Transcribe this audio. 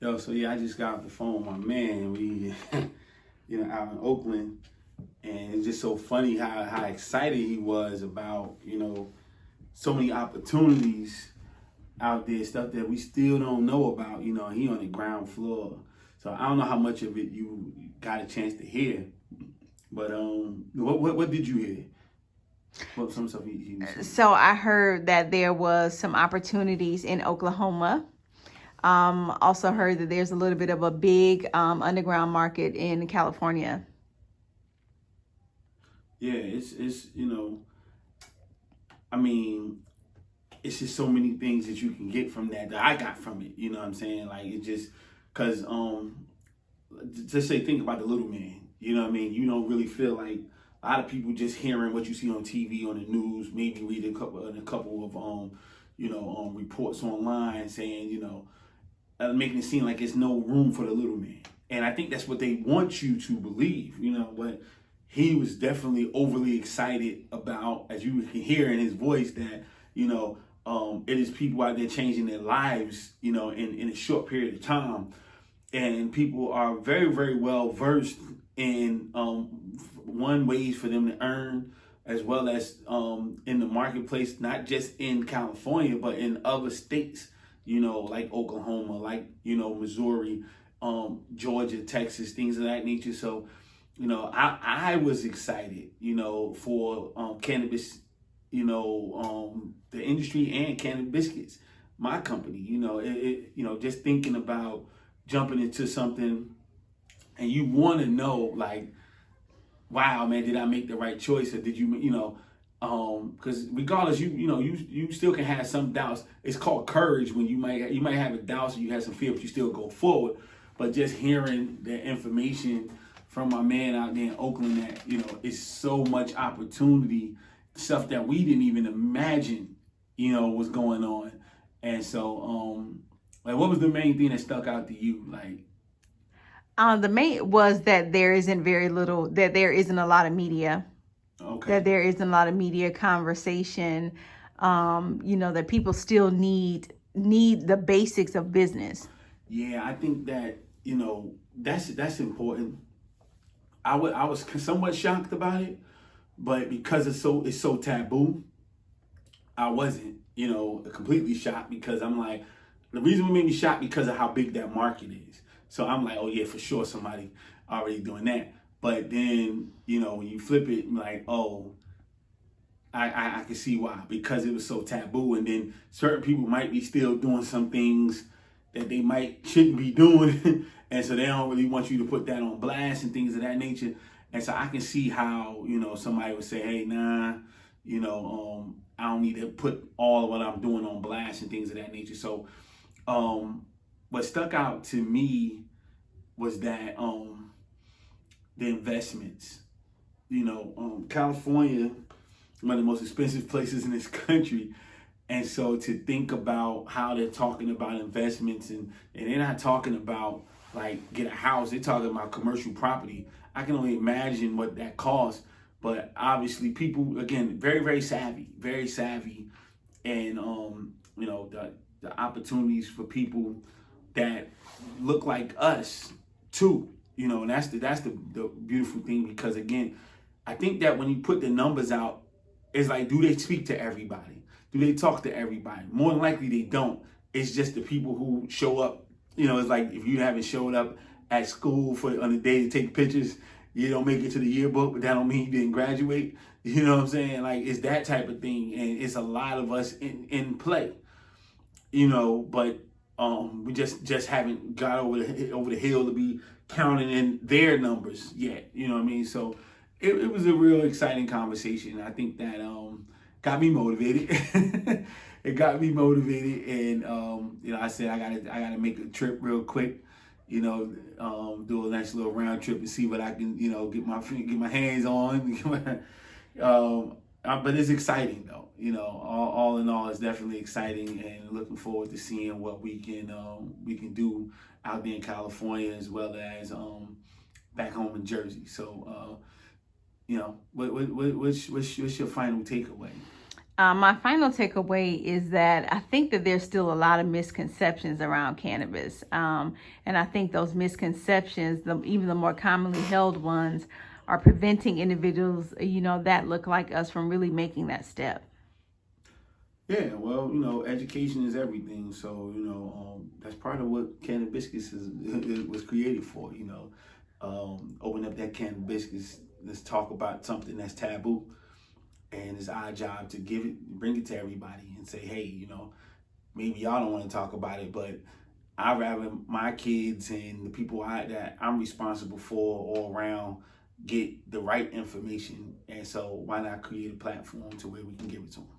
Yo, so yeah, I just got off the phone with my man. We, out in Oakland, and it's just so funny how excited he was about, so many opportunities out there, stuff that we still don't know about. He on the ground floor, so I don't know how much of it you got a chance to hear. But what did you hear? What some stuff he was saying? So I heard that there was some opportunities in Oklahoma. Also heard that there's a little bit of a big underground market in California. Yeah, it's I mean, it's just so many things that you can get from that I got from it. You know what I'm saying? Like it just because just say think about the little man. You know what I mean? You don't really feel like a lot of people just hearing what you see on TV, on the news, maybe read a couple of reports online saying making it seem like there's no room for the little man. And I think that's what they want you to believe. But he was definitely overly excited about, as you can hear in his voice, that it is people out there changing their lives, in a short period of time. And people are very, very well versed in one ways for them to earn, as well as in the marketplace, not just in California, but in other states, like Oklahoma, like, Missouri, Georgia, Texas, things of that nature. So, I was excited, for cannabis, the industry and Canna Biscuits, my company, just thinking about jumping into something and you want to know, like, wow, man, did I make the right choice? Or did because regardless, you still can have some doubts. It's called courage when you might have a doubt, so you have some fear, but you still go forward. But just hearing the information from my man out there in Oakland that, it's so much opportunity, stuff that we didn't even imagine, was going on. And so, like, what was the main thing that stuck out to you? Like, The main was that there isn't a lot of media, okay. that there isn't a lot of media conversation, that people still need the basics of business. Yeah, I think that, that's important. I was somewhat shocked about it, but because it's so taboo, I wasn't, completely shocked, because I'm like, the reason it made me shocked because of how big that market is. So I'm like, oh yeah, for sure somebody already doing that. But then, when you flip it, I'm like, oh, I can see why, because it was so taboo. And then certain people might be still doing some things that they shouldn't be doing. And so they don't really want you to put that on blast and things of that nature. And so I can see how, somebody would say, hey, nah, I don't need to put all of what I'm doing on blast and things of that nature. So what stuck out to me was that the investments. California, one of the most expensive places in this country. And so to think about how they're talking about investments, and they're not talking about like get a house, they're talking about commercial property. I can only imagine what that costs. But obviously people, again, very, very savvy. And the opportunities for people that look like us too. And that's the beautiful thing, because again, I think that when you put the numbers out, it's like, do they speak to everybody? Do they talk to everybody? More than likely they don't. It's just the people who show up. It's like if you haven't showed up at school on the day to take pictures, you don't make it to the yearbook, but that don't mean you didn't graduate. You know what I'm saying? Like, it's that type of thing. And it's a lot of us in play, but we just haven't got over the hill to be counting in their numbers yet. You know what I mean? So it was a real exciting conversation. I think that got me motivated. It got me motivated, and I said I gotta make a trip real quick. Do a nice little round trip and see what I can get my hands on. But it's exciting though. All in all, it's definitely exciting, and looking forward to seeing what we can do out there in California, as well as back home in Jersey. So what's your final takeaway? My final takeaway is that I think that there's still a lot of misconceptions around cannabis. And I think those misconceptions, even the more commonly held ones, are preventing individuals, that look like us from really making that step. Yeah, well, education is everything. So, that's part of what Cannabis was created for. Open up that Cannabis. Let's talk about something that's taboo, and it's our job to bring it to everybody, and say, hey, maybe y'all don't want to talk about it, but I'd rather my kids and the people that I'm responsible for all around get the right information, and so why not create a platform to where we can give it to them.